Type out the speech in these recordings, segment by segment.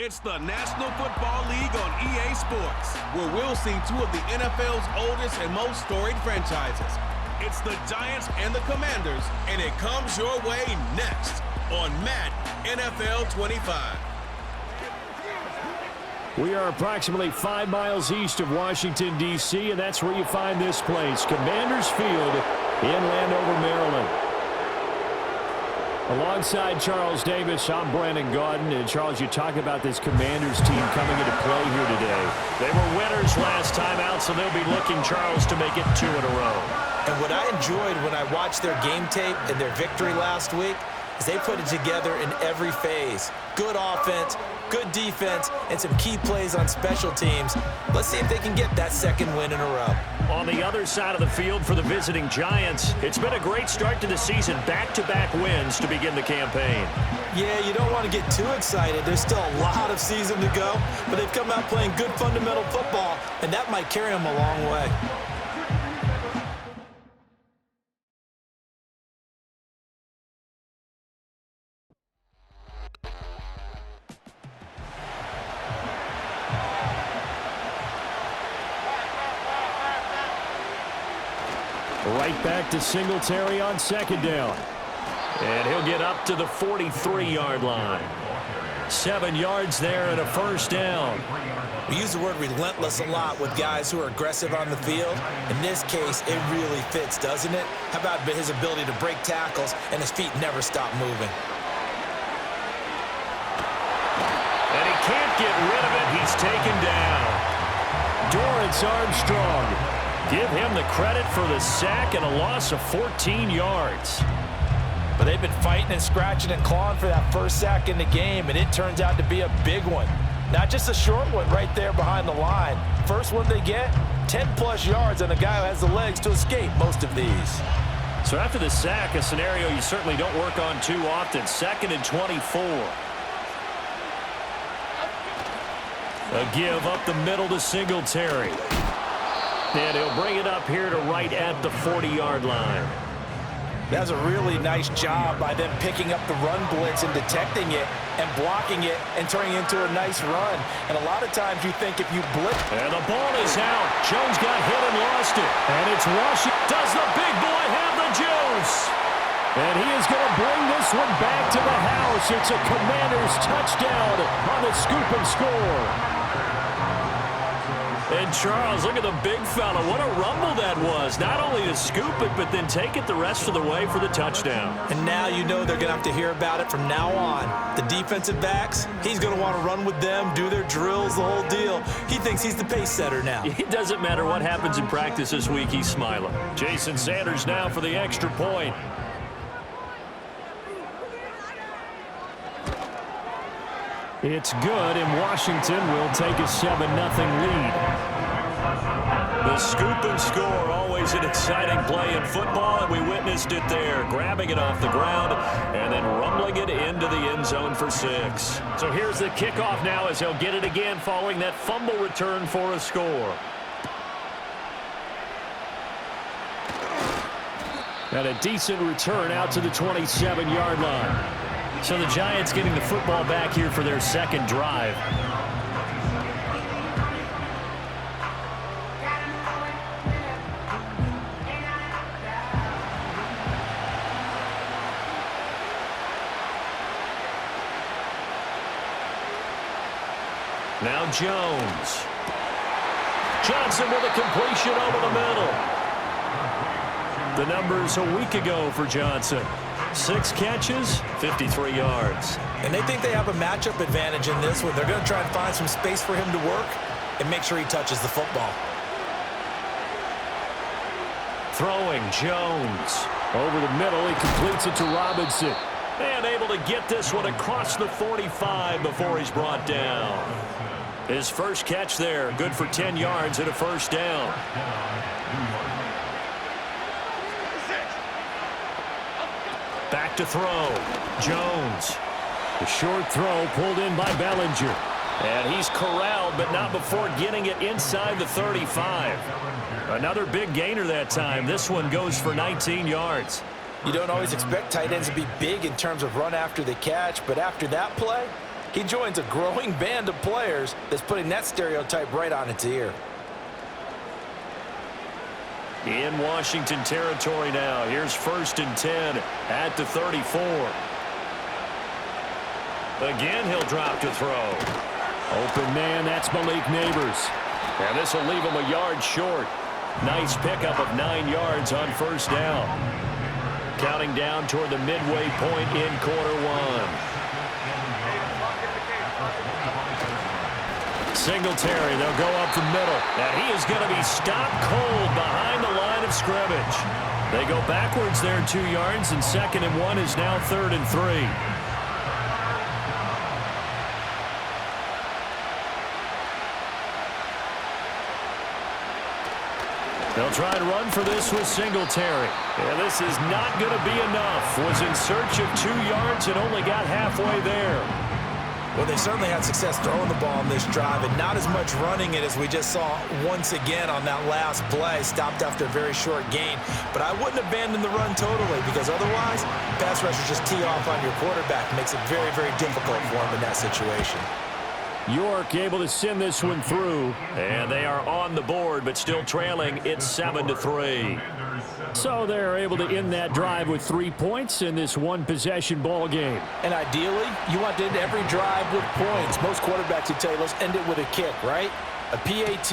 It's the National Football League on EA Sports, where we'll see two of the NFL's oldest and most storied franchises. It's the Giants and the Commanders, and it comes your way next on Madden NFL 25. We are approximately 5 miles east of Washington, D.C., and that's where you find this place, Commanders Field in Landover, Maryland. Alongside Charles Davis, I'm Brandon Gaudin. And Charles, you talk about this Commanders team coming into play here today. They were winners last time out, so they'll be looking, Charles, to make it 2 in a row. And what I enjoyed when I watched their game tape and their victory last week is they put it together in every phase. Good offense, good defense, and some key plays on special teams. Let's see if they can get that second win in a row. On the other side of the field for the visiting Giants, it's been a great start to the season. Back-to-back wins to begin the campaign. Yeah, you don't want to get too excited. There's still a lot of season to go, but they've come out playing good fundamental football, and that might carry them a long way. Right back to Singletary on second down. And he'll get up to the 43-yard line. 7 yards there and a first down. We use the word relentless a lot with guys who are aggressive on the field. In this case, it really fits, doesn't it? How about his ability to break tackles and his feet never stop moving? And he can't get rid of it. He's taken down. Dorrance Armstrong. Give him the credit for the sack and a loss of 14 yards. But they've been fighting and scratching and clawing for that first sack in the game, and it turns out to be a big one. Not just a short one right there behind the line. First one they get, 10-plus yards, and a guy who has the legs to escape most of these. So after the sack, a scenario you certainly don't work on too often. 2nd and 24. A give up the middle to Singletary. And he'll bring it up here to right at the 40-yard line. That's a really nice job by them picking up the run blitz and detecting it and blocking it and turning it into a nice run. And a lot of times you think if you blitz. And the ball is out. Jones got hit and lost it. And it's Washington. Does the big boy have the juice? And he is going to bring this one back to the house. It's a Commanders touchdown on the scoop and score. And Charles, look at the big fella. What a rumble that was. Not only to scoop it, but then take it the rest of the way for the touchdown. And now you know they're going to have to hear about it from now on. The defensive backs, he's going to want to run with them, do their drills, the whole deal. He thinks he's the pace setter now. It doesn't matter what happens in practice this week. He's smiling. Jason Sanders now for the extra point. It's good, and Washington will take a 7-0 lead. The scoop and score, always an exciting play in football, and we witnessed it there, grabbing it off the ground and then rumbling it into the end zone for 6. So here's the kickoff now as he'll get it again following that fumble return for a score. And a decent return out to the 27-yard line. So the Giants getting the football back here for their second drive. Now Jones. Johnson with a completion over the middle. The numbers a week ago for Johnson. 6 catches, 53 yards. And they think they have a matchup advantage in this one. They're going to try and find some space for him to work and make sure he touches the football. Throwing Jones. Over the middle, he completes it to Robinson. And able to get this one across the 45 before he's brought down. His first catch there, good for 10 yards and a first down. Back to throw. Jones. The short throw pulled in by Bellinger. And he's corralled, but not before getting it inside the 35. Another big gainer that time. This one goes for 19 yards. You don't always expect tight ends to be big in terms of run after the catch, but after that play, He joins a growing band of players that's putting that stereotype right on its ear. In Washington territory now. Here's 1st and 10 at the 34. Again, he'll drop to throw. Open man, that's Malik Neighbors. And this will leave him a yard short. Nice pickup of 9 yards on 1st down. Counting down toward the midway point in quarter one. Singletary, they'll go up the middle. And he is going to be stopped cold behind the line of scrimmage. They go backwards there 2 yards, and 2nd and 1 is now 3rd and 3. They'll try and run for this with Singletary. And this is not going to be enough. Was in search of 2 yards and only got halfway there. Well, they certainly had success throwing the ball on this drive, and not as much running it as we just saw once again on that last play. Stopped after a very short gain. But I wouldn't abandon the run totally, because otherwise, pass rushers just tee off on your quarterback. It makes it very, very difficult for him in that situation. York able to send this one through. And they are on the board, but still trailing. It's 7-3. So they're able to end that drive with 3 points in this one-possession ball game. And ideally, you want to end every drive with points. Most quarterbacks would tell you, let's end it with a kick, right? A PAT,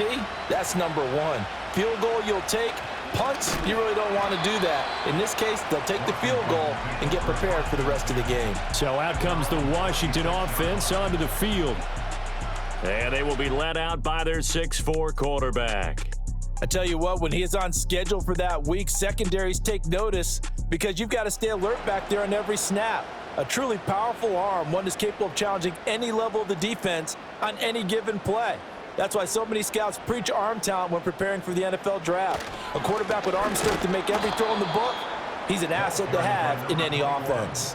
that's number 1. Field goal you'll take. Punts, you really don't want to do that. In this case, they'll take the field goal and get prepared for the rest of the game. So out comes the Washington offense onto the field. And they will be led out by their 6'4" quarterback. I tell you what, when he is on schedule for that week, secondaries take notice because you've got to stay alert back there on every snap. A truly powerful arm, one that's capable of challenging any level of the defense on any given play. That's why so many scouts preach arm talent when preparing for the NFL draft. A quarterback with arm strength to make every throw in the book, he's an asset to have in any offense.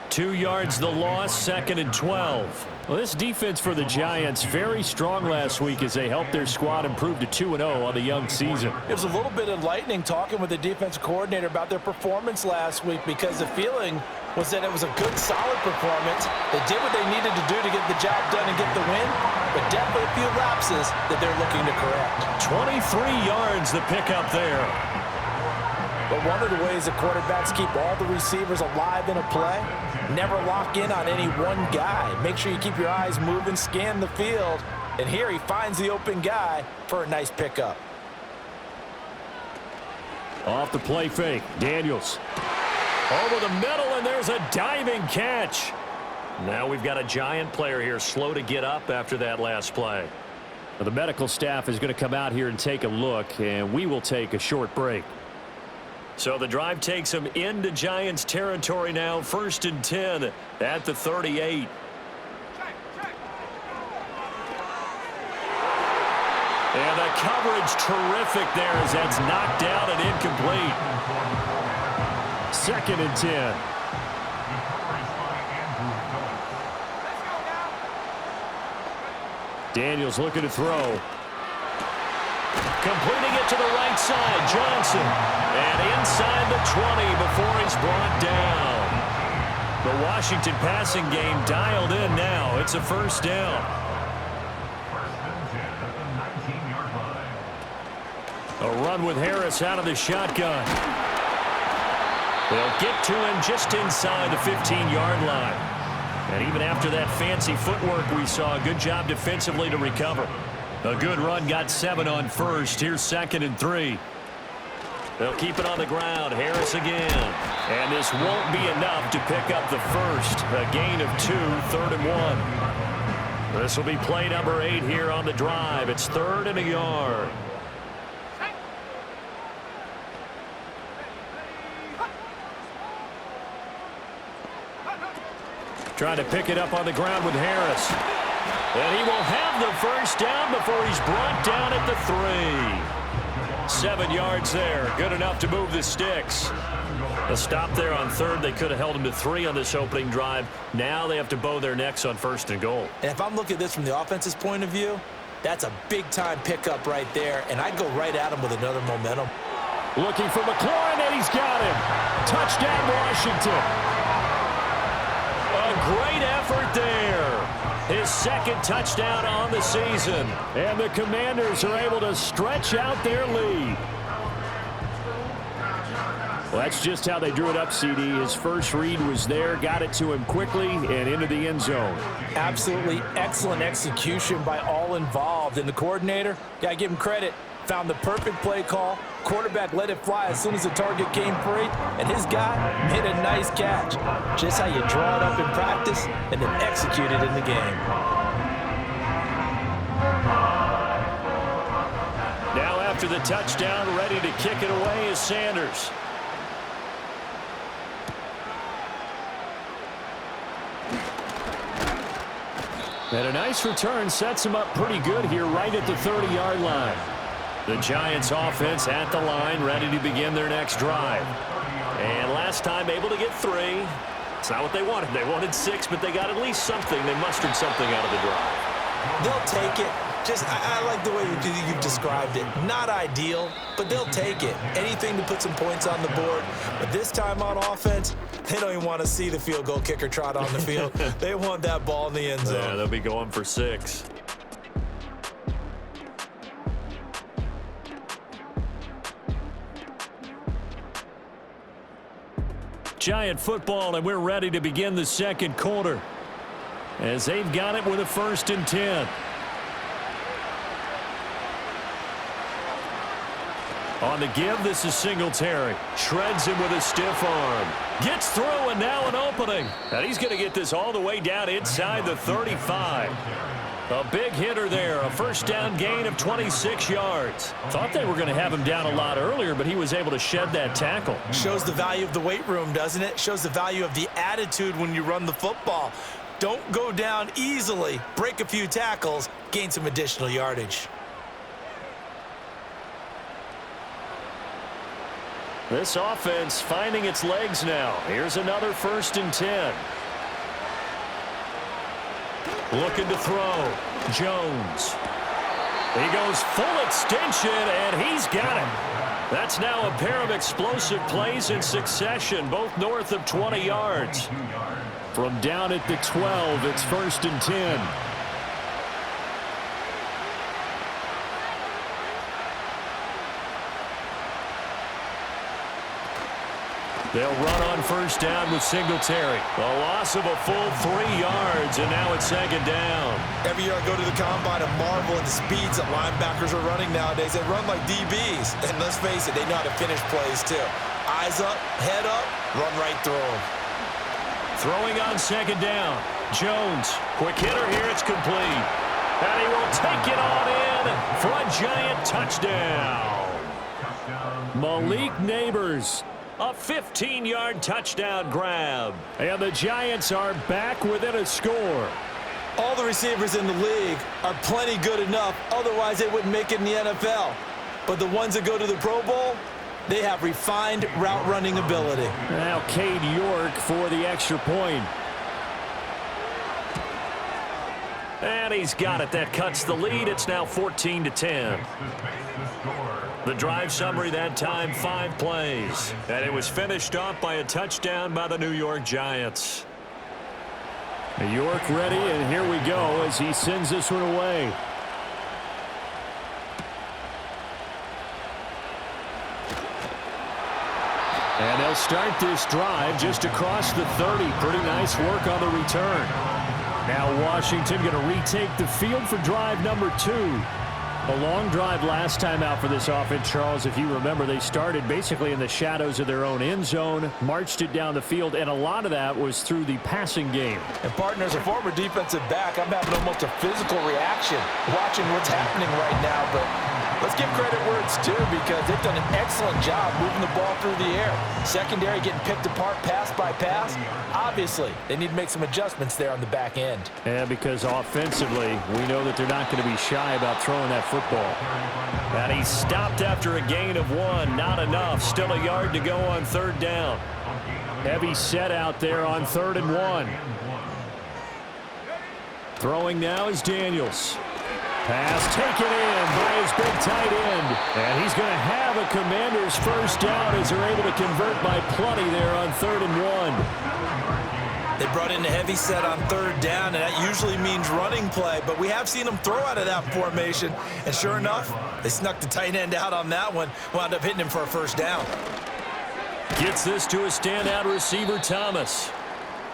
2 yards the loss, 2nd and 12. Well, this defense for the Giants very strong last week as they helped their squad improve to 2-0 on the young season. It was a little bit enlightening talking with the defensive coordinator about their performance last week because the feeling was that it was a good, solid performance. They did what they needed to do to get the job done and get the win, but definitely a few lapses that they're looking to correct. 23 yards the pickup there. But one of the ways the quarterbacks keep all the receivers alive in a play, never lock in on any one guy. Make sure you keep your eyes moving, scan the field, and here he finds the open guy for a nice pickup. Off the play fake, Daniels. Over the middle, and there's a diving catch. Now we've got a Giant player here slow to get up after that last play. Well, the medical staff is going to come out here and take a look, and we will take a short break. So the drive takes them into Giants territory now. 1st and 10 at the 38. And the coverage terrific there as that's knocked down and incomplete. 2nd and 10. Daniels looking to throw. Completing it to the right side, Johnson. And inside the 20 before he's brought down. The Washington passing game dialed in now. It's a 1st down. A run with Harris out of the shotgun. They'll get to him just inside the 15-yard line. And even after that fancy footwork we saw, a good job defensively to recover. A good run, got 7 on 1st. Here's 2nd and 3. They'll keep it on the ground. Harris again. And this won't be enough to pick up the 1st. A gain of 2, 3rd and 1. This will be play number 8 here on the drive. It's 3rd and a yard. Trying to pick it up on the ground with Harris. And he will have the 1st down before he's brought down at the 3. 7 yards there. Good enough to move the sticks. A stop there on 3rd. They could have held him to 3 on this opening drive. Now they have to bow their necks on 1st and goal. And if I'm looking at this from the offense's point of view, that's a big-time pickup right there, and I'd go right at him with another momentum. Looking for McLaurin, and he's got him. Touchdown, Washington. A great effort there. his second touchdown on the season. And the Commanders are able to stretch out their lead. Well, that's just how they drew it up, CD. His first read was there, got it to him quickly, and into the end zone. Absolutely excellent execution by all involved. And the coordinator, got to give him credit, found the perfect play call. Quarterback let it fly as soon as the target came free, and his guy made a nice catch. Just how you draw it up in practice and then execute it in the game. Now after the touchdown, ready to kick it away is Sanders. And a nice return sets him up pretty good here right at the 30-yard line. The Giants offense at the line, ready to begin their next drive. And last time able to get 3. It's not what they wanted. They wanted 6, but they got at least something. They mustered something out of the drive. They'll take it. I like the way you've described it. Not ideal, but they'll take it. Anything to put some points on the board. But this time on offense, they don't even want to see the field goal kicker trot on the field. They want that ball in the end zone. Yeah, they'll be going for 6. Giant football, and we're ready to begin the second quarter as they've got it with a 1st and 10. On the give, this is Singletary. Shreds him with a stiff arm. Gets through, and now an opening. And he's going to get this all the way down inside the 35. A big hitter there. A first down gain of 26 yards. Thought they were going to have him down a lot earlier, but he was able to shed that tackle. Shows the value of the weight room, doesn't it? Shows the value of the attitude when you run the football. Don't go down easily. Break a few tackles. Gain some additional yardage. This offense finding its legs now. Here's another 1st and 10. Looking to throw. Jones. He goes full extension, and he's got it. That's now a pair of explosive plays in succession, both north of 20 yards. From down at the 12, it's 1st and 10. They'll run on first down with Singletary. A loss of a full 3 yards, and now it's 2nd down. Every year I go to the combine and marvel at the speeds that linebackers are running nowadays. They run like DBs. And let's face it, they know how to finish plays too. Eyes up, head up, run right through them. Throwing on 2nd down. Jones. Quick hitter here, it's complete. And he will take it on in for a Giant touchdown. Malik Neighbors. A 15-yard touchdown grab. And the Giants are back within a score. All the receivers in the league are plenty good enough. Otherwise, they wouldn't make it in the NFL. But the ones that go to the Pro Bowl, they have refined route running ability. Now Cade York for the extra point. And he's got it. That cuts the lead. It's now 14-10. The drive summary that time, 5 plays. And it was finished off by a touchdown by the New York Giants. York ready, and here we go as he sends this one away. And they'll start this drive just across the 30. Pretty nice work on the return. Now Washington going to retake the field for drive number 2. A long drive last time out for this offense, Charles. If you remember, they started basically in the shadows of their own end zone, marched it down the field, and a lot of that was through the passing game. And partner, as a former defensive back, I'm having almost a physical reaction watching what's happening right now. But let's give credit where it's due, because they've done an excellent job moving the ball through the air. Secondary getting picked apart pass by pass. Obviously, they need to make some adjustments there on the back end. And because offensively, we know that they're not going to be shy about throwing that football. And he stopped after a gain of 1. Not enough. Still a yard to go on 3rd down. Heavy set out there on 3rd and 1. Throwing now is Daniels. Pass taken in by his big tight end. And he's going to have a Commanders first down as they're able to convert by plenty there on 3rd and 1. They've brought in a heavy set on third down, and that usually means running play, but we have seen them throw out of that formation, and sure enough, they snuck the tight end out on that one, wound up hitting him for a first down. Gets this to a standout receiver, Thomas.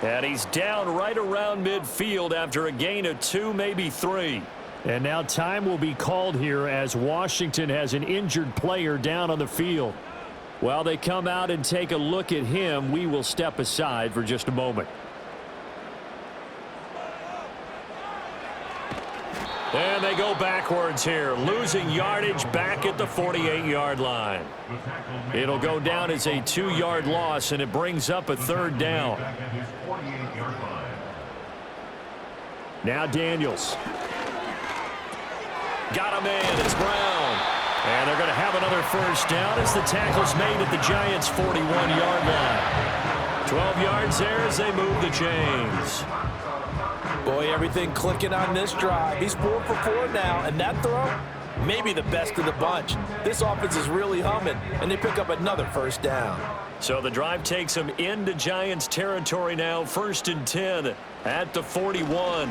And he's down right around midfield after a gain of 2, maybe 3. And now time will be called here as Washington has an injured player down on the field. While they come out and take a look at him, we will step aside for just a moment. And they go backwards here, losing yardage back at the 48-yard line. It'll go down as a 2-yard loss, and it brings up a third down. Now Daniels. Got him in. It's Brown. And they're going to have another first down as the tackle's made at the Giants' 41-yard line. 12 yards there as they move the chains. Boy, everything clicking on this drive. He's 4 for 4 now, and that throw, maybe the best of the bunch. This offense is really humming, and they pick up another first down. So the drive takes them into Giants territory now, 1st and 10 at the 41.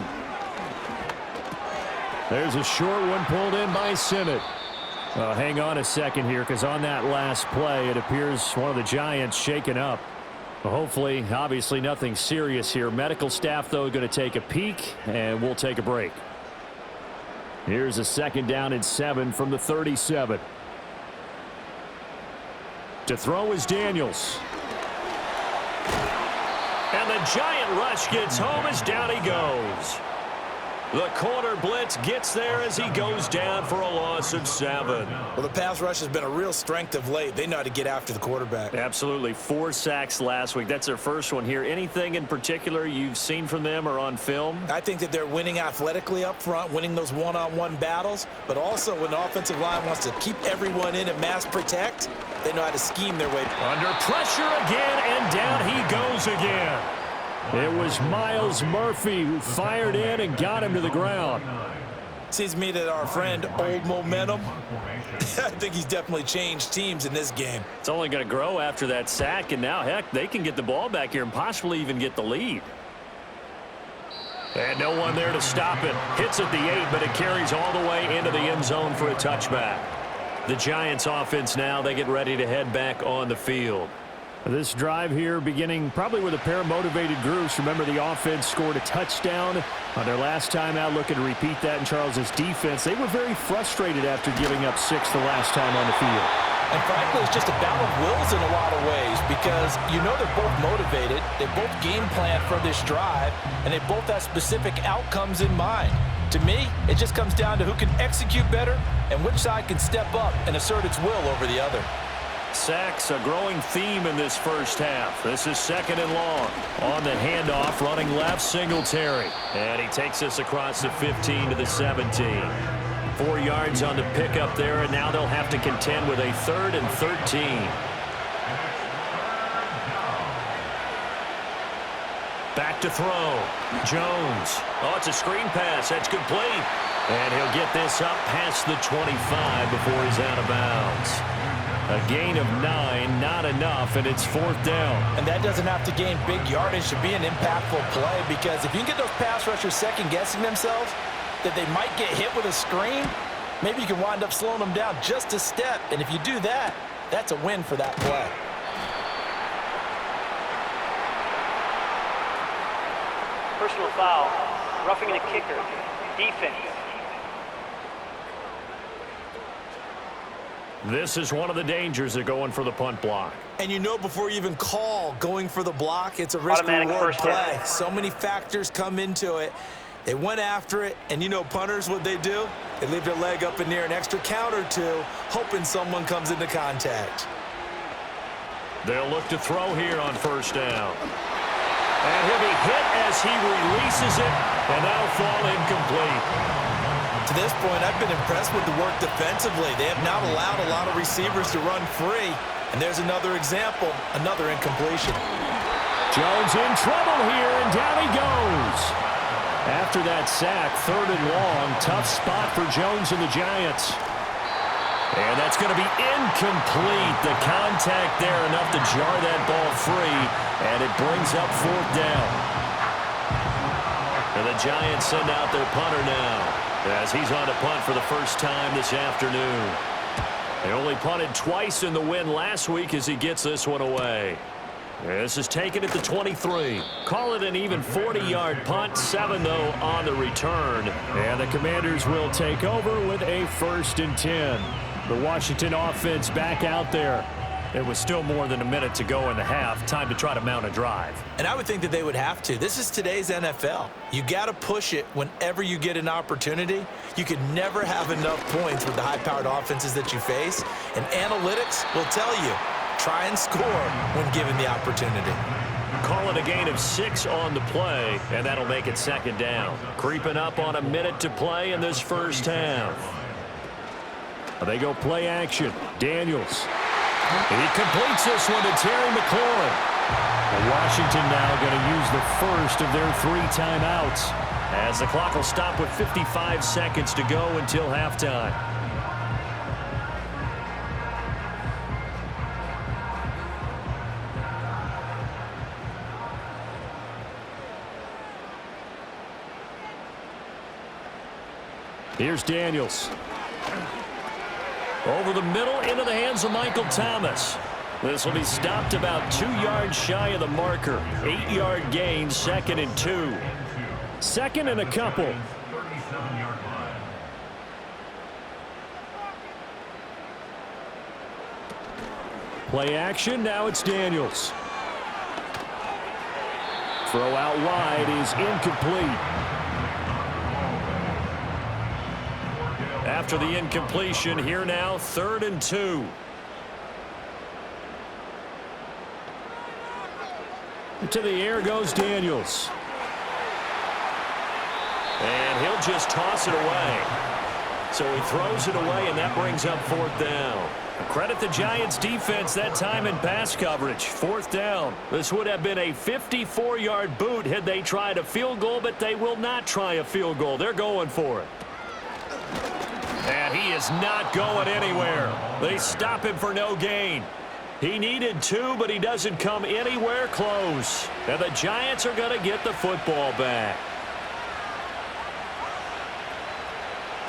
There's a short one pulled in by Simmett. Hang on a second here, because on that last play, it appears one of the Giants shaken up. Hopefully, obviously nothing serious here. Medical staff, though, going to take a peek, and we'll take a break. Here's a 2nd down and 7 from the 37. To throw is Daniels. And the Giant rush gets home as down he goes. The corner blitz gets there as he goes down for a loss of 7. Well, the pass rush has been a real strength of late. They know how to get after the quarterback. Absolutely. 4 sacks last week. That's their first one here. Anything in particular you've seen from them or on film? I think that they're winning athletically up front, winning those one-on-one battles, but also when the offensive line wants to keep everyone in and mass protect, they know how to scheme their way. Under pressure again, and down he goes again. It was Myles Murphy who fired in and got him to the ground. Seems to me that our friend Old Momentum, I think he's definitely changed teams in this game. It's only going to grow after that sack, and now, heck, they can get the ball back here and possibly even get the lead. And no one there to stop it. Hits at the 8, but it carries all the way into the end zone for a touchback. The Giants offense now, they get ready to head back on the field. This drive here beginning probably with a pair of motivated groups. Remember, the offense scored a touchdown on their last time out, looking to repeat that in Charles's defense. They were very frustrated after giving up 6 the last time on the field. And frankly, it's just a battle of wills in a lot of ways because you know they're both motivated, they both game plan for this drive, and they both have specific outcomes in mind. To me, it just comes down to who can execute better and which side can step up and assert its will over the other. Sacks, a growing theme in this first half. This is 2nd and long. On the handoff, running left, Singletary. And he takes us across the 15 to the 17. 4 yards on the pickup there, and now they'll have to contend with a 3rd and 13. Back to throw. Jones. Oh, it's a screen pass. That's complete. And he'll get this up past the 25 before he's out of bounds. A gain of 9, not enough, and it's 4th down. And that doesn't have to gain big yardage to be an impactful play because if you can get those pass rushers second-guessing themselves that they might get hit with a screen, maybe you can wind up slowing them down just a step. And if you do that, that's a win for that play. Personal foul, roughing the kicker, defense. This is one of the dangers of going for the punt block. And you know before you even call going for the block, it's a risk-reward play. So many factors come into it. They went after it, and you know punters, what they do? They leave their leg up in the air an extra count or two, hoping someone comes into contact. They'll look to throw here on 1st down. And he'll be hit as he releases it, and that'll fall incomplete. To this point, I've been impressed with the work defensively. They have not allowed a lot of receivers to run free. And there's another example, another incompletion. Jones in trouble here, and down he goes. After that sack, 3rd and long, tough spot for Jones and the Giants. And that's going to be incomplete. The contact there enough to jar that ball free, and it brings up 4th down. And the Giants send out their punter now as he's on to punt for the first time this afternoon. They only punted twice in the win last week as he gets this one away. This is taken at the 23. Call it an even 40-yard punt. 7, though, on the return. And the Commanders will take over with a 1st and 10. The Washington offense back out there. It was still more than a minute to go in the half. Time to try to mount a drive. And I would think that they would have to. This is today's NFL. You got to push it whenever you get an opportunity. You can never have enough points with the high-powered offenses that you face. And analytics will tell you, try and score when given the opportunity. Call it a gain of 6 on the play, and that'll make it 2nd down. Creeping up on a minute to play in this first half. They go play action. Daniels. He completes this one to Terry McLaurin. And Washington now going to use the first of their 3 timeouts. As the clock will stop with 55 seconds to go until halftime. Here's Daniels. Over the middle into the hands of Michael Thomas. This will be stopped about 2 yards shy of the marker. 8-yard gain, 2nd and 2. 2nd and a couple. Play action, now it's Daniels. Throw out wide is incomplete. After the incompletion, here now, 3rd and 2. To the air goes Daniels. And he'll just toss it away. So he throws it away, and that brings up 4th down. Credit the Giants defense that time in pass coverage. 4th down. This would have been a 54-yard boot had they tried a field goal, but they will not try a field goal. They're going for it. And he is not going anywhere. They stop him for no gain. He needed 2, but he doesn't come anywhere close. And the Giants are going to get the football back.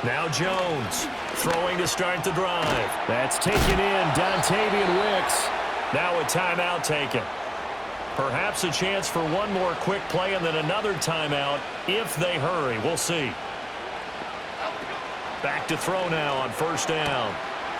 Now Jones throwing to start the drive. That's taken in, Dontavian Wicks. Now a timeout taken. Perhaps a chance for one more quick play and then another timeout if they hurry. We'll see. Back to throw now on 1st down.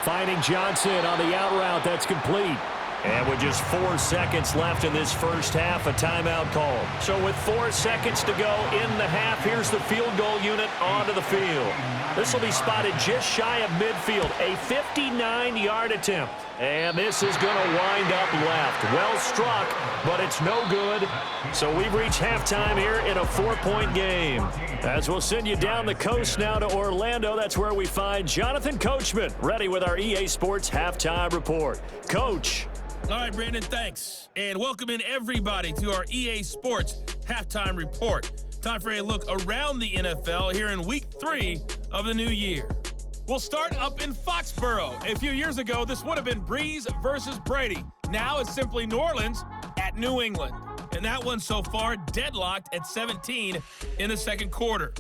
Finding Johnson on the out route. That's complete. And with just 4 seconds left in this first half, a timeout call. So with 4 seconds to go in the half, here's the field goal unit onto the field. This will be spotted just shy of midfield. A 59-yard attempt. And this is going to wind up left. Well struck, but it's no good. So we've reached halftime here in a 4-point game. As we'll send you down the coast now to Orlando, that's where we find Jonathan Coachman, ready with our EA Sports Halftime Report. Coach. All right, Brandon, thanks. And welcome in everybody to our EA Sports Halftime Report. Time for a look around the NFL here in Week 3 of the new year. We'll start up in Foxborough. A few years ago, this would have been Breeze versus Brady. Now it's simply New Orleans at New England. And that one so far deadlocked at 17 in the second quarter.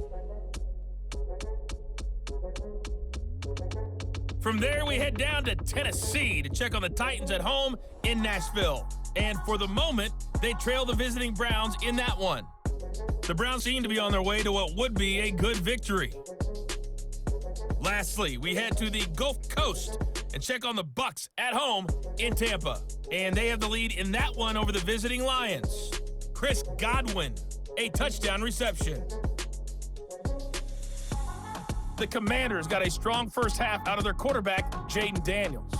From there, we head down to Tennessee to check on the Titans at home in Nashville. And for the moment, they trail the visiting Browns in that one. The Browns seem to be on their way to what would be a good victory. Lastly, we head to the Gulf Coast and check on the Bucs at home in Tampa. And they have the lead in that one over the visiting Lions. Chris Godwin, a touchdown reception. The Commanders got a strong first half out of their quarterback, Jaden Daniels.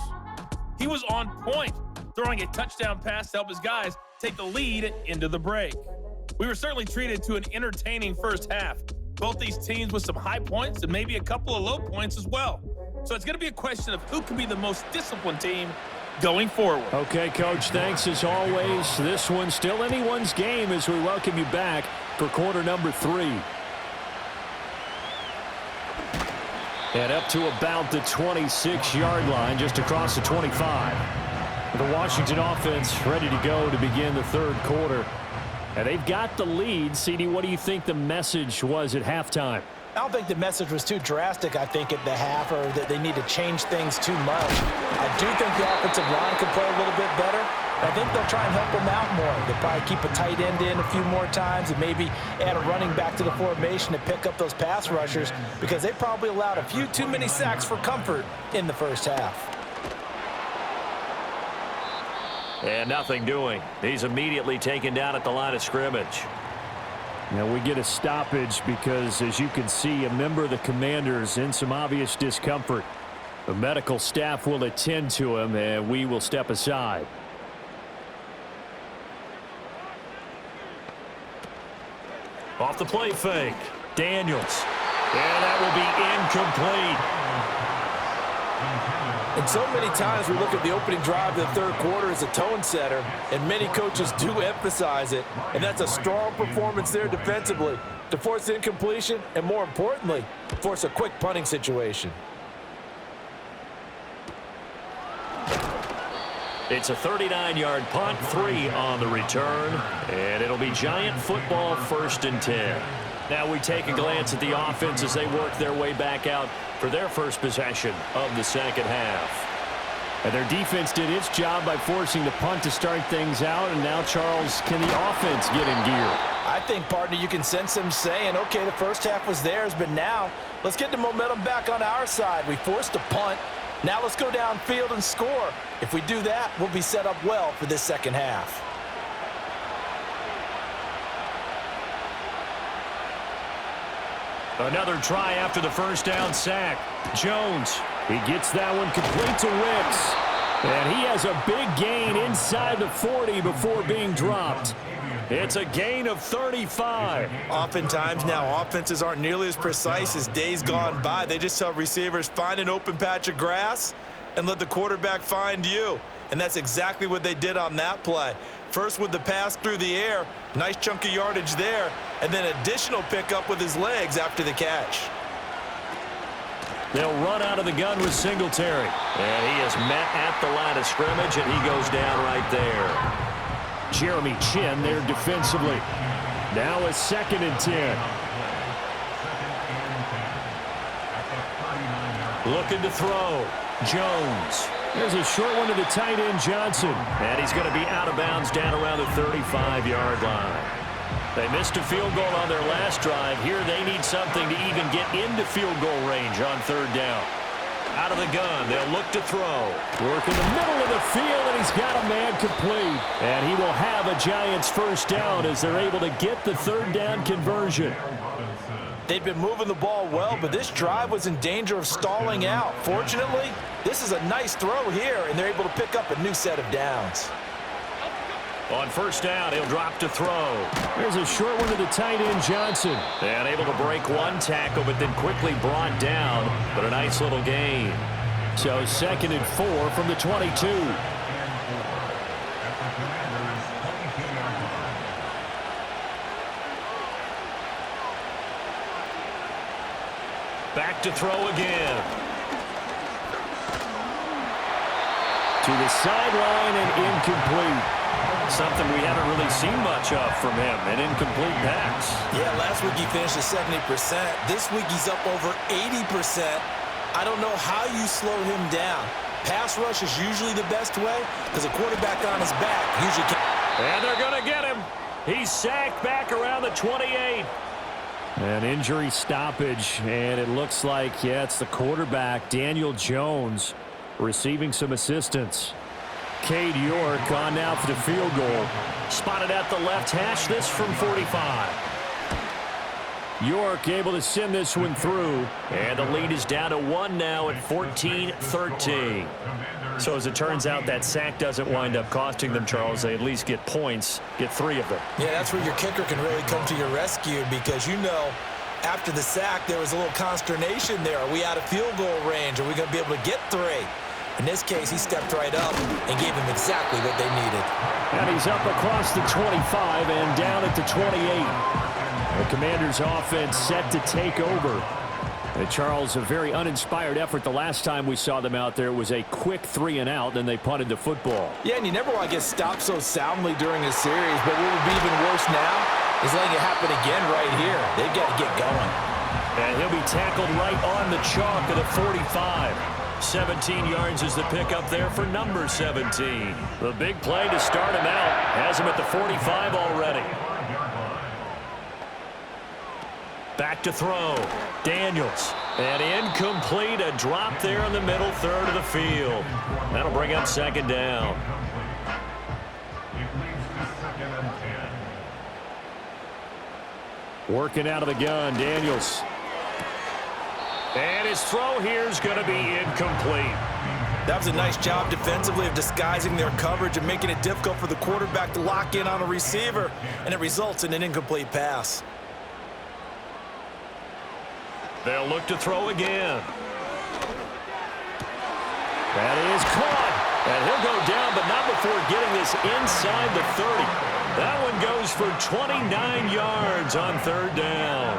He was on point, throwing a touchdown pass to help his guys take the lead into the break. We were certainly treated to an entertaining first half. Both these teams with some high points and maybe a couple of low points as well. So it's going to be a question of who can be the most disciplined team going forward. Okay, Coach, thanks as always. This one's still anyone's game as we welcome you back for quarter number 3. And up to about the 26-yard line, just across the 25. The Washington offense ready to go to begin the third quarter. And they've got the lead. CD, what do you think the message was at halftime? I don't think the message was too drastic, I think, at the half, or that they need to change things too much. I do think the offensive line could play a little bit better. I think they'll try and help them out more. They'll probably keep a tight end in a few more times and maybe add a running back to the formation to pick up those pass rushers, because they probably allowed a few too many sacks for comfort in the first half. And nothing doing. He's immediately taken down at the line of scrimmage. Now we get a stoppage because, as you can see, a member of the Commanders in some obvious discomfort. The medical staff will attend to him, and we will step aside. Off the play fake. Daniels. And that will be incomplete. And so many times we look at the opening drive of the third quarter as a tone setter, and many coaches do emphasize it, and that's a strong performance there defensively to force incompletion and, more importantly, force a quick punting situation. It's a 39-yard punt, 3 on the return, and it'll be Giant football, 1st and 10. Now we take a glance at the offense as they work their way back out for their first possession of the second half. And their defense did its job by forcing the punt to start things out, and now, Charles, can the offense get in gear? I think, partner, you can sense them saying, okay, the first half was theirs, but now let's get the momentum back on our side. We forced a punt. Now let's go downfield and score. If we do that, we'll be set up well for this second half. Another try after the first down sack. Jones. He gets that one complete to Wicks. And he has a big gain inside the 40 before being dropped. It's a gain of 35. Oftentimes now, offenses aren't nearly as precise as days gone by. They just tell receivers, find an open patch of grass and let the quarterback find you. And that's exactly what they did on that play. First with the pass through the air, nice chunk of yardage there, and then additional pickup with his legs after the catch. They'll run out of the gun with Singletary. And he is met at the line of scrimmage, and he goes down right there. Jeremy Chinn there defensively. Now a 2nd and 10. Looking to throw. Jones. There's a short one to the tight end, Johnson. And he's going to be out of bounds down around the 35-yard line. They missed a field goal on their last drive. Here they need something to even get into field goal range on 3rd down. Out of the gun, they'll look to throw. Work in the middle of the field, and he's got a man complete. And he will have a Giants first down as they're able to get the 3rd down conversion. They've been moving the ball well, but this drive was in danger of stalling out. Fortunately, this is a nice throw here, and they're able to pick up a new set of downs. On 1st down, he'll drop to throw. There's a short one to the tight end, Johnson. And able to break one tackle, but then quickly brought down. But a nice little gain. So 2nd and 4 from the 22. Back to throw again. To the sideline and incomplete. Something we haven't really seen much of from him, an incomplete pass. Yeah, last week he finished at 70%. This week he's up over 80%. I don't know how you slow him down. Pass rush is usually the best way because a quarterback on his back usually can. And they're going to get him. He's sacked back around the 28. An injury stoppage, and it looks like, yeah, it's the quarterback, Daniel Jones, receiving some assistance. Cade York on now for the field goal. Spotted at the left hash, this from 45. York able to send this one through. And the lead is down to 1 now at 14-13. So as it turns out, that sack doesn't wind up costing them, Charles. They at least get points, get 3 of them. Yeah, that's where your kicker can really come to your rescue because, you know, after the sack, there was a little consternation there. Are we out of field goal range? Are we going to be able to get 3? In this case, he stepped right up and gave them exactly what they needed. And he's up across the 25 and down at the 28. The Commanders' offense set to take over. The Charles, a very uninspired effort the last time we saw them out there. It was a quick 3-and-out, then they punted the football. Yeah, and you never want to get stopped so soundly during a series, but what would be even worse now is letting it happen again right here. They've got to get going. And he'll be tackled right on the chalk of the 45. 17 yards is the pickup there for number 17. The big play to start him out has him at the 45 already. Back to throw. Daniels. And incomplete. A drop there in the middle third of the field. That'll bring up second down. Working out of the gun, Daniels. And his throw here is going to be incomplete. That was a nice job defensively of disguising their coverage and making it difficult for the quarterback to lock in on a receiver, and it results in an incomplete pass. They'll look to throw again. That is caught. And he'll go down, but not before getting this inside the 30. That one goes for 29 yards on third down.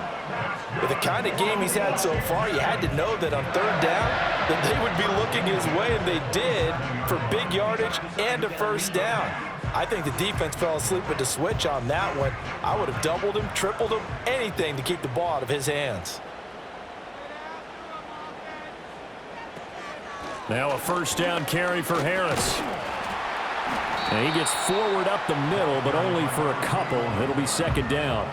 With the kind of game he's had so far, you had to know that on third down that they would be looking his way, and they did, for big yardage and a first down. I think the defense fell asleep with the switch on that one. I would have doubled him, tripled him, anything to keep the ball out of his hands. Now a first down carry for Harris. And he gets forward up the middle, but only for a couple. It'll be second down.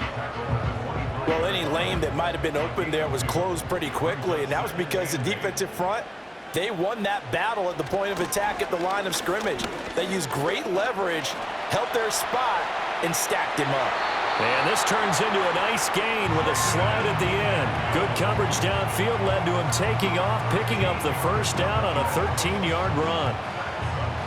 Well, any lane that might have been open there was closed pretty quickly, and that was because the defensive front, they won that battle at the point of attack at the line of scrimmage. They used great leverage, held their spot, and stacked him up. And this turns into a nice gain with a slide at the end. Good coverage downfield led to him taking off, picking up the first down on a 13-yard run.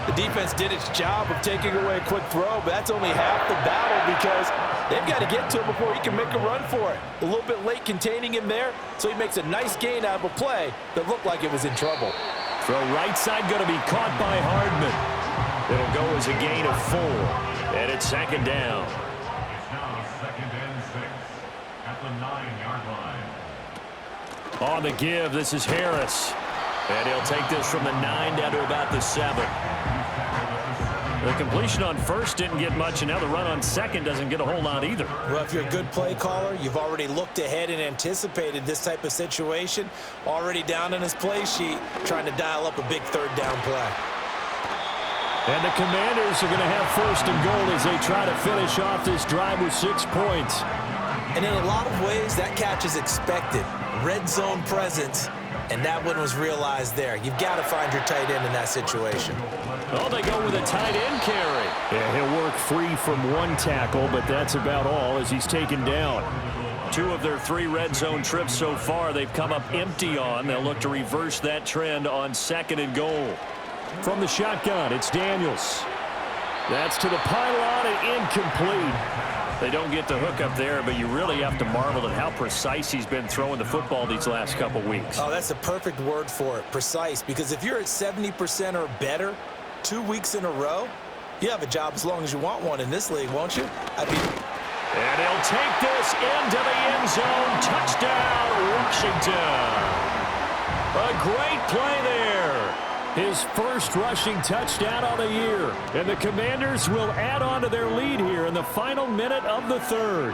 The defense did its job of taking away a quick throw, but that's only half the battle because they've got to get to him before he can make a run for it. A little bit late containing him there, so he makes a nice gain out of a play that looked like it was in trouble. Throw right side going to be caught by Hardman. It'll go as a gain of 4, and it's second down. On the give, this is Harris. And he'll take this from the 9 down to about the 7. The completion on first didn't get much, and now the run on second doesn't get a whole lot either. Well, if you're a good play caller, you've already looked ahead and anticipated this type of situation. Already down in his play sheet, trying to dial up a big third down play. And the Commanders are going to have first and goal as they try to finish off this drive with 6 points. And in a lot of ways, that catch is expected. Red zone presence, and that one was realized there. You've got to find your tight end in that situation. Oh, they go with a tight end carry. Yeah, he'll work free from one tackle, but that's about all as he's taken down. 2 of their 3 red zone trips so far they've come up empty on. They'll look to reverse that trend on second and goal. From the shotgun, it's Daniels. That's to the pylon and incomplete. They don't get the hook up there, but you really have to marvel at how precise he's been throwing the football these last couple weeks. Oh, that's the perfect word for it, precise, because if you're at 70% or better 2 weeks in a row, you have a job as long as you want one in this league, won't you? And he'll take this into the end zone. Touchdown, Washington. A great play there. His first rushing touchdown of the year. And the Commanders will add on to their lead here in the final minute of the third.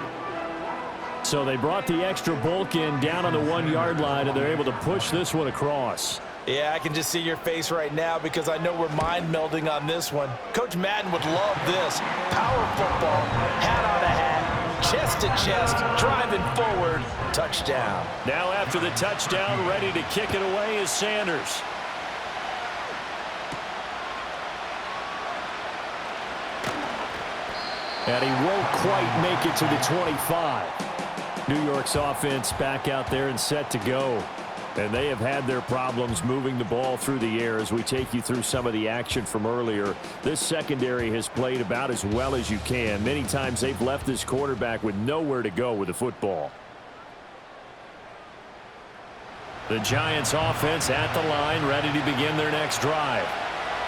So they brought the extra bulk in down on the 1-yard line, and they're able to push this one across. Yeah, I can just see your face right now because I know we're mind melding on this one. Coach Madden would love this. Power football, hat on a hat, chest to chest, driving forward, touchdown. Now after the touchdown, ready to kick it away is Sanders. And he won't quite make it to the 25. New York's offense back out there and set to go. And they have had their problems moving the ball through the air as we take you through some of the action from earlier. This secondary has played about as well as you can. Many times they've left this quarterback with nowhere to go with the football. The Giants offense at the line, ready to begin their next drive.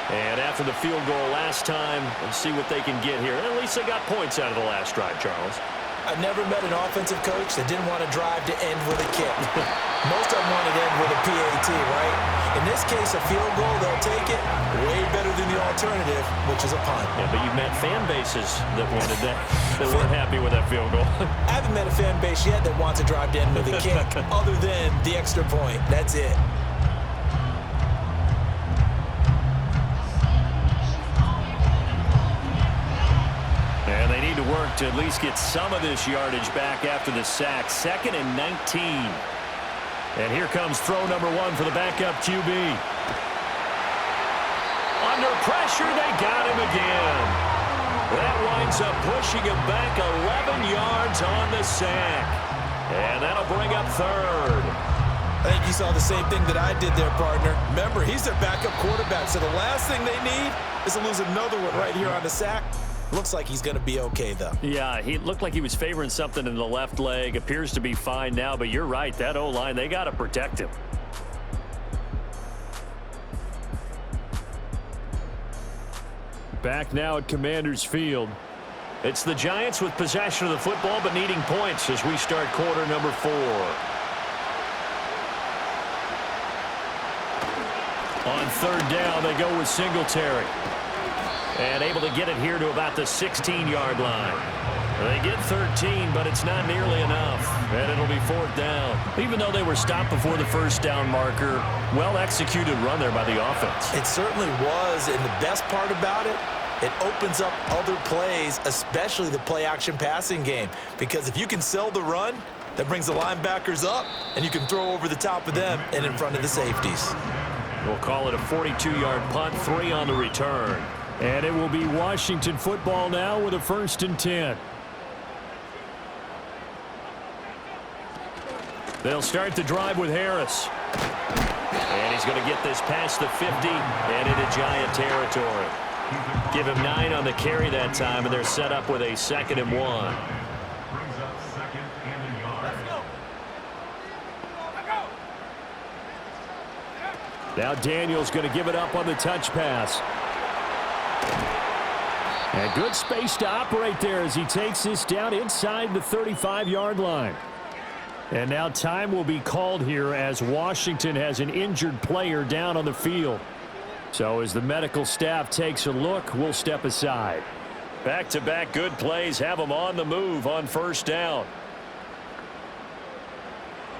And after the field goal last time, let's see what they can get here. At least they got points out of the last drive, Charles. I've never met an offensive coach that didn't want to drive to end with a kick. Most of them want it in with a PAT, right? In this case, a field goal, they'll take it. Way better than the alternative, which is a punt. Yeah, but you've met fan bases that wanted that, that weren't happy with that field goal. I haven't met a fan base yet that wants to drive in with a kick other than the extra point. That's it. And they need to work to at least get some of this yardage back after the sack. 2nd and 19. And here comes throw number 1 for the backup QB. Under pressure, they got him again. That winds up pushing him back 11 yards on the sack. And that'll bring up 3rd. I think you saw the same thing that I did there, partner. Remember, he's their backup quarterback, so the last thing they need is to lose another one right here on the sack. Looks like he's going to be okay, though. Yeah, he looked like he was favoring something in the left leg. Appears to be fine now, but you're right. That O-line, they got to protect him. Back now at Commanders Field. It's the Giants with possession of the football, but needing points as we start quarter number 4. On 3rd down, they go with Singletary. And able to get it here to about the 16-yard line. They get 13, but it's not nearly enough. And it'll be 4th down. Even though they were stopped before the 1st down marker, well-executed run there by the offense. It certainly was, and the best part about it, it opens up other plays, especially the play-action passing game. Because if you can sell the run, that brings the linebackers up, and you can throw over the top of them and in front of the safeties. We'll call it a 42-yard punt, 3 on the return. And it will be Washington football now with a 1st and 10. They'll start the drive with Harris. And he's going to get this past the 50 and into Giant territory. Give him 9 on the carry that time, and they're set up with a 2nd and 1. Now Daniels going to give it up on the touch pass. And good space to operate there as he takes this down inside the 35-yard line. And now time will be called here as Washington has an injured player down on the field. So as the medical staff takes a look, we'll step aside. Back-to-back good plays have them on the move on 1st down.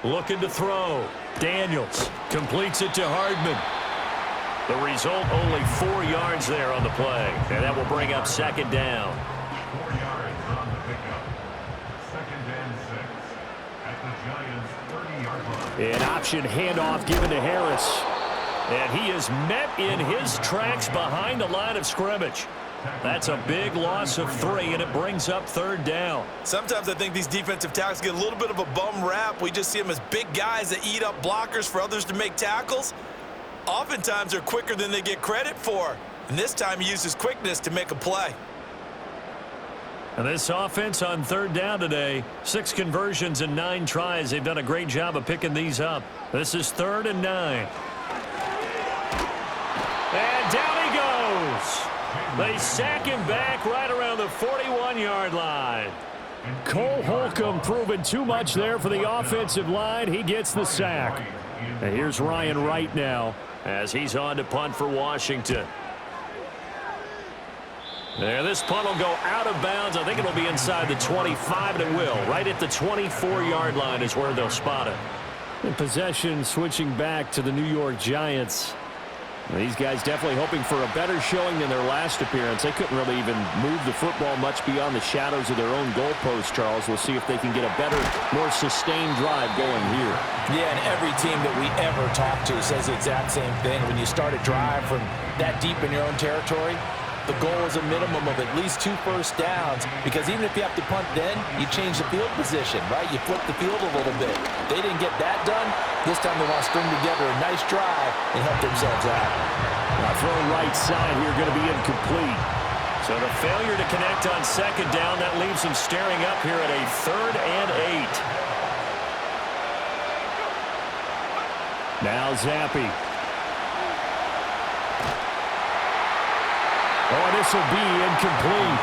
Looking to throw. Daniels completes it to Hardman. The result, only 4 yards there on the play. And that will bring up 2nd down. 4 yards on the pickup. 2nd and 6 at the Giants' 30-yard line. An option handoff given to Harris. And he is met in his tracks behind the line of scrimmage. That's a big loss of 3, and it brings up 3rd down. Sometimes I think these defensive tackles get a little bit of a bum rap. We just see them as big guys that eat up blockers for others to make tackles. Oftentimes they're quicker than they get credit for. And this time he uses quickness to make a play. And this offense on 3rd down today, 6 conversions and 9 tries. They've done a great job of picking these up. This is 3rd and 9. And down he goes. They sack him back right around the 41-yard line. Cole Holcomb proving too much there for the offensive line. He gets the sack. And here's Ryan Wright now as he's on to punt for Washington. There, this punt will go out of bounds. I think it'll be inside the 25, and it will. Right at the 24-yard line is where they'll spot it. In possession switching back to the New York Giants. These guys definitely hoping for a better showing than their last appearance. They couldn't really even move the football much beyond the shadows of their own goalpost, Charles. We'll see if they can get a better, more sustained drive going here. Yeah, and every team that we ever talk to says the exact same thing. When you start a drive from that deep in your own territory, the goal is a minimum of at least 2 first downs, because even if you have to punt then, you change the field position, right? You flip the field a little bit. They didn't get that done. This time they want to string together a nice drive and help themselves out. Now throw right side here going to be incomplete. So the failure to connect on 2nd down, that leaves them staring up here at a 3rd and 8. Now Zappi. Oh, this will be incomplete.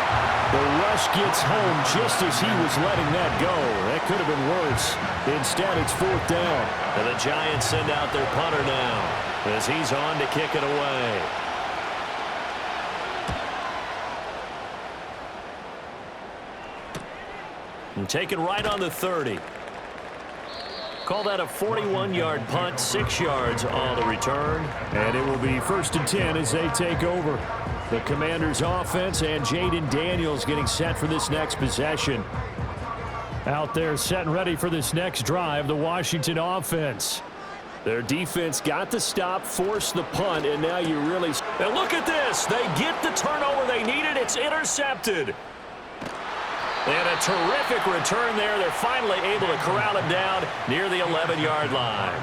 The rush gets home just as he was letting that go. That could have been worse. Instead, it's 4th down. And the Giants send out their punter now as he's on to kick it away. And taken right on the 30. Call that a 41-yard punt, 6 yards on the return. And it will be 1st and 10 as they take over. The Commanders' offense and Jaden Daniels getting set for this next possession. Out there set and ready for this next drive, the Washington offense. Their defense got the stop, forced the punt, and now you really... And look at this. They get the turnover they needed. It's intercepted. And a terrific return there. They're finally able to corral him down near the 11-yard line.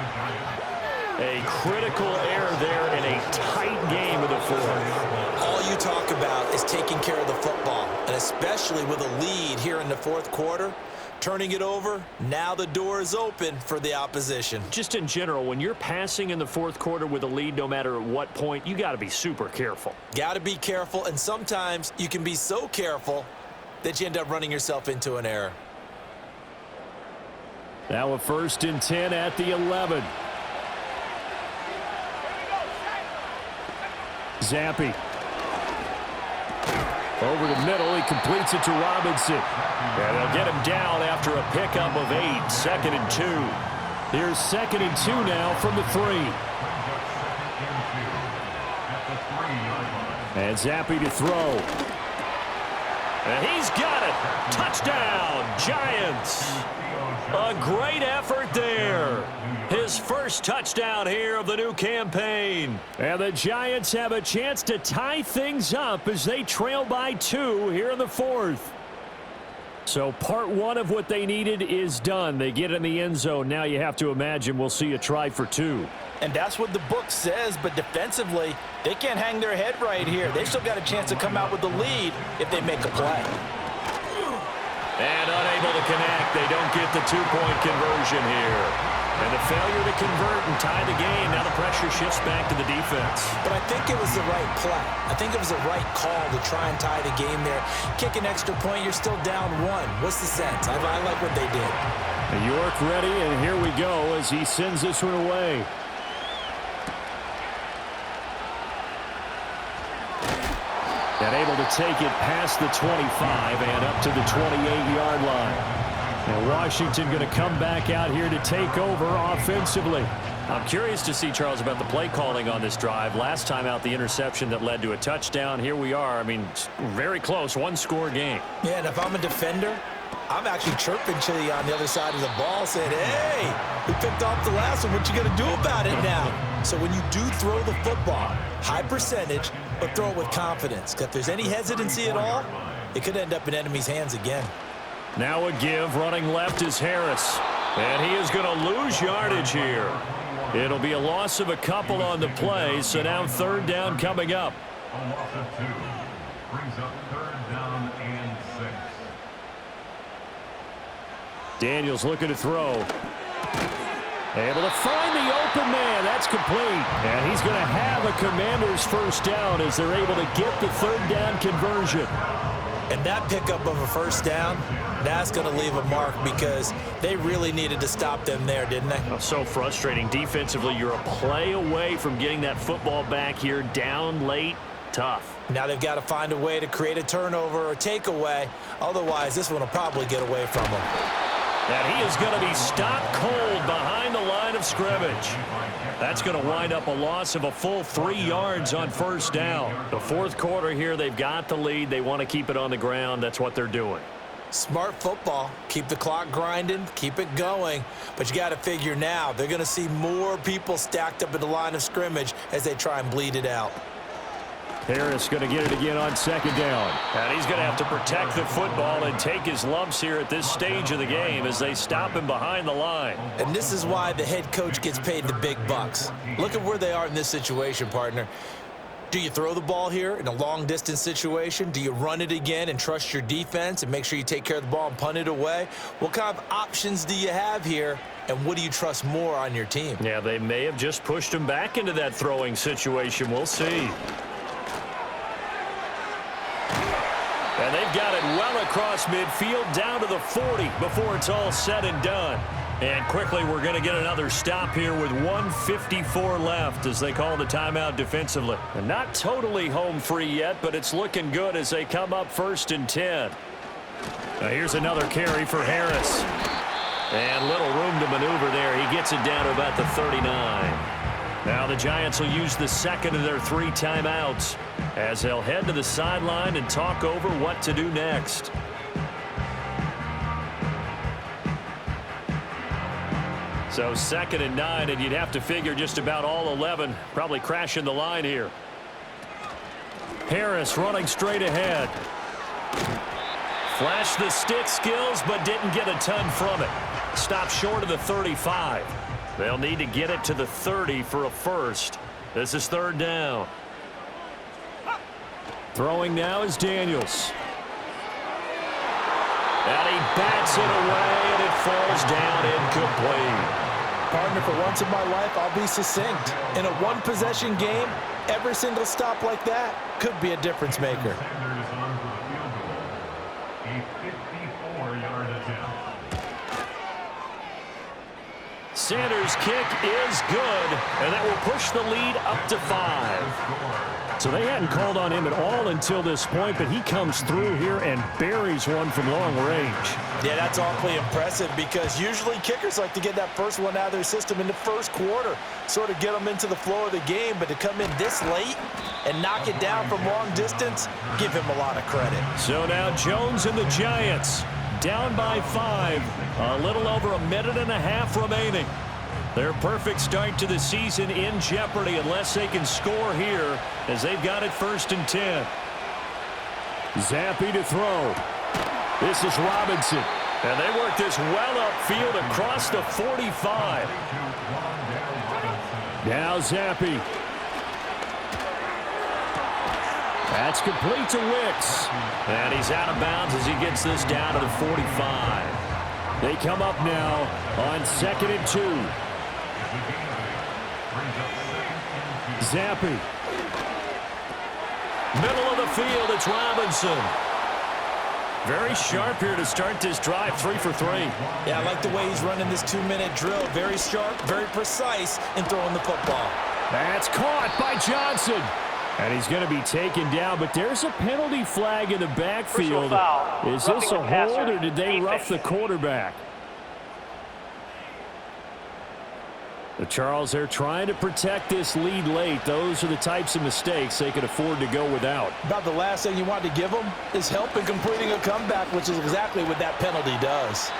A critical error there in a tight game of the 4th. All you talk about is taking care of the football, and especially with a lead here in the 4th quarter. Turning it over, now the door is open for the opposition. Just in general, when you're passing in the 4th quarter with a lead, no matter at what point, you got to be super careful. Got to be careful, and sometimes you can be so careful that you end up running yourself into an error. Now a 1st and 10 at the 11. Zampi. Over the middle, he completes it to Robinson. And they'll get him down after a pickup of 8, 2nd and 2. Here's 2nd and 2 now from the 3. And Zampi to throw. And he's got it. Touchdown, Giants. A great effort there. His first touchdown here of the new campaign. And the Giants have a chance to tie things up as they trail by 2 here in the 4th. So part 1 of what they needed is done. They get in the end zone. Now you have to imagine we'll see a try for 2. And that's what the book says, but defensively, they can't hang their head right here. They still got a chance to come out with the lead if they make a play. And unable to connect. They don't get the 2-point conversion here. And the failure to convert and tie the game. Now the pressure shifts back to the defense. But I think it was the right play. I think it was the right call to try and tie the game there. Kick an extra point, you're still down 1. What's the sense? I like what they did. York ready, and here we go as he sends this one away. And able to take it past the 25 and up to the 28-yard line. And Washington going to come back out here to take over offensively. I'm curious to see, Charles, about the play calling on this drive. Last time out, the interception that led to a touchdown. Here we are. I mean, very close, 1-score game. Yeah, and if I'm a defender, I'm actually chirping to you on the other side of the ball, saying, hey, we picked off the last one. What you going to do about it now? So when you do throw the football, high percentage, but throw it with confidence. Because if there's any hesitancy at all, it could end up in enemy's hands again. Now a give. Running left is Harris. And he is going to lose yardage here. It'll be a loss of a couple on the play, so now 3rd down coming up. A loss of 2 brings up 3rd down and 6. Daniels looking to throw. Able to find the open man. That's complete. And he's going to have a Commanders 1st down as they're able to get the 3rd down conversion. And that pickup of a 1st down, that's going to leave a mark because they really needed to stop them there, didn't they? Oh, so frustrating. Defensively, you're a play away from getting that football back here. Down late, tough. Now they've got to find a way to create a turnover or takeaway. Otherwise, this one will probably get away from them. And he is going to be stopped cold behind the line of scrimmage. That's going to wind up a loss of a full 3 yards on 1st down. The 4th quarter here, they've got the lead. They want to keep it on the ground. That's what they're doing. Smart football. Keep the clock grinding. Keep it going. But you got to figure now, they're going to see more people stacked up at the line of scrimmage as they try and bleed it out. Harris going to get it again on 2nd down. And he's going to have to protect the football and take his lumps here at this stage of the game as they stop him behind the line. And this is why the head coach gets paid the big bucks. Look at where they are in this situation, partner. Do you throw the ball here in a long-distance situation? Do you run it again and trust your defense and make sure you take care of the ball and punt it away? What kind of options do you have here, and what do you trust more on your team? Yeah, they may have just pushed him back into that throwing situation. We'll see. And they've got it well across midfield down to the 40 before it's all said and done. And quickly we're going to get another stop here with 1:54 left as they call the timeout defensively. And not totally home free yet, but it's looking good as they come up 1st and 10. Now here's another carry for Harris. And little room to maneuver there. He gets it down to about the 39. Now the Giants will use the second of their 3 timeouts as they'll head to the sideline and talk over what to do next. So 2nd and 9, and you'd have to figure just about all 11 probably crashing the line here. Harris running straight ahead. Flashed the stick skills, but didn't get a ton from it. Stopped short of the 35. They'll need to get it to the 30 for a first. This is 3rd down. Throwing now is Daniels. And he bats it away, and it falls down incomplete. Partner, for once in my life, I'll be succinct. In a one-possession game, every single stop like that could be a difference maker. Sanders on for the field goal. A 54-yard attempt. Sanders' kick is good, and that will push the lead up to 5. So they hadn't called on him at all until this point, but he comes through here and buries one from long range. Yeah, that's awfully impressive because usually kickers like to get that first one out of their system in the first quarter, sort of get them into the flow of the game, but to come in this late and knock it down from long distance, give him a lot of credit. So now Jones and the Giants down by 5, a little over a minute and a half remaining. Their perfect start to the season in jeopardy unless they can score here as they've got it 1st and 10. Zappe to throw. This is Robinson. And they work this well upfield across the 45. Now Zappe. That's complete to Wicks. And he's out of bounds as he gets this down to the 45. They come up now on 2nd and 2. Zappe. Middle of the field, it's Robinson. Very sharp here to start this drive, 3 for 3. Yeah, I like the way he's running this 2-minute drill. Very sharp, very precise in throwing the football. That's caught by Johnson. And he's going to be taken down, but there's a penalty flag in the backfield. Is this a hold, or did they rough the quarterback? The Charles, they're trying to protect this lead late. Those are the types of mistakes they can afford to go without. About the last thing you want to give them is help in completing a comeback, which is exactly what that penalty does.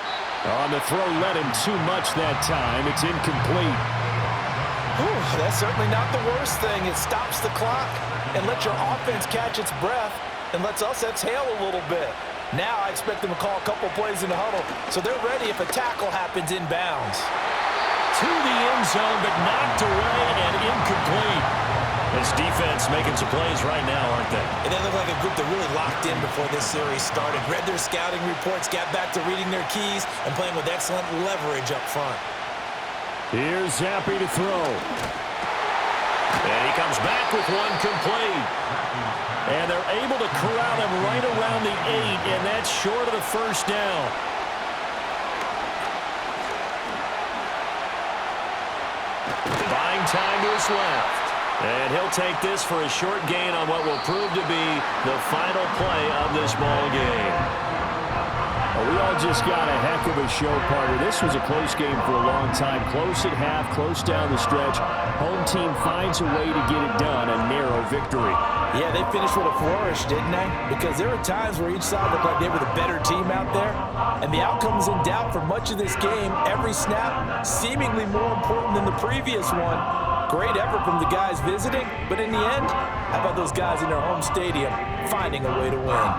On the throw, let him too much that time. It's incomplete. Whew, that's certainly not the worst thing. It stops the clock and lets your offense catch its breath and lets us exhale a little bit. Now I expect them to call a couple plays in the huddle so they're ready if a tackle happens inbounds. To the end zone, but knocked away and incomplete. This defense making some plays right now, aren't they? And they look like a group that really locked in before this series started. Read their scouting reports, got back to reading their keys, and playing with excellent leverage up front. Here's Zappe to throw. And he comes back with one complete. And they're able to corral him right around the 8, and that's short of the first down. Buying time to his left. And he'll take this for a short gain on what will prove to be the final play of this ball game. Well, we all just got a heck of a show, partner. This was a close game for a long time. Close at half, close down the stretch. Home team finds a way to get it done, a narrow victory. Yeah, they finished with a flourish, didn't they? Because there were times where each side looked like they were the better team out there. And the outcome was in doubt for much of this game. Every snap seemingly more important than the previous one. Great effort from the guys visiting. But in the end, how about those guys in their home stadium finding a way to win?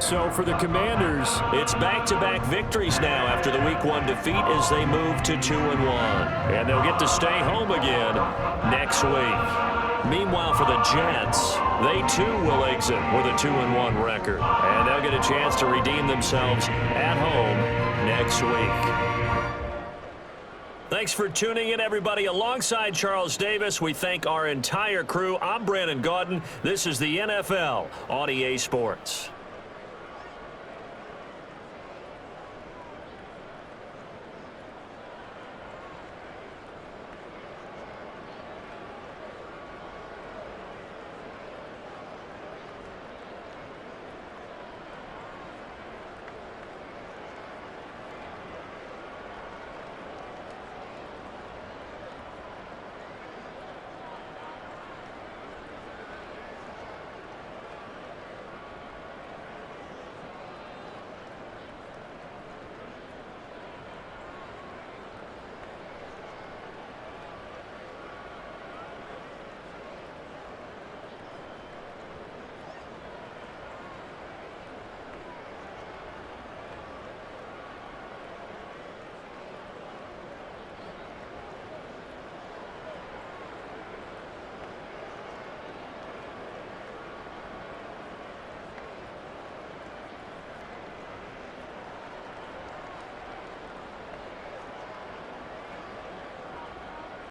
So for the Commanders, it's back-to-back victories now after the Week 1 defeat as they move to 2-1. And they'll get to stay home again next week. Meanwhile, for the Jets, they too will exit with a 2-1 record. And they'll get a chance to redeem themselves at home next week. Thanks for tuning in, everybody. Alongside Charles Davis, we thank our entire crew. I'm Brandon Gaudin. This is the NFL on EA Sports.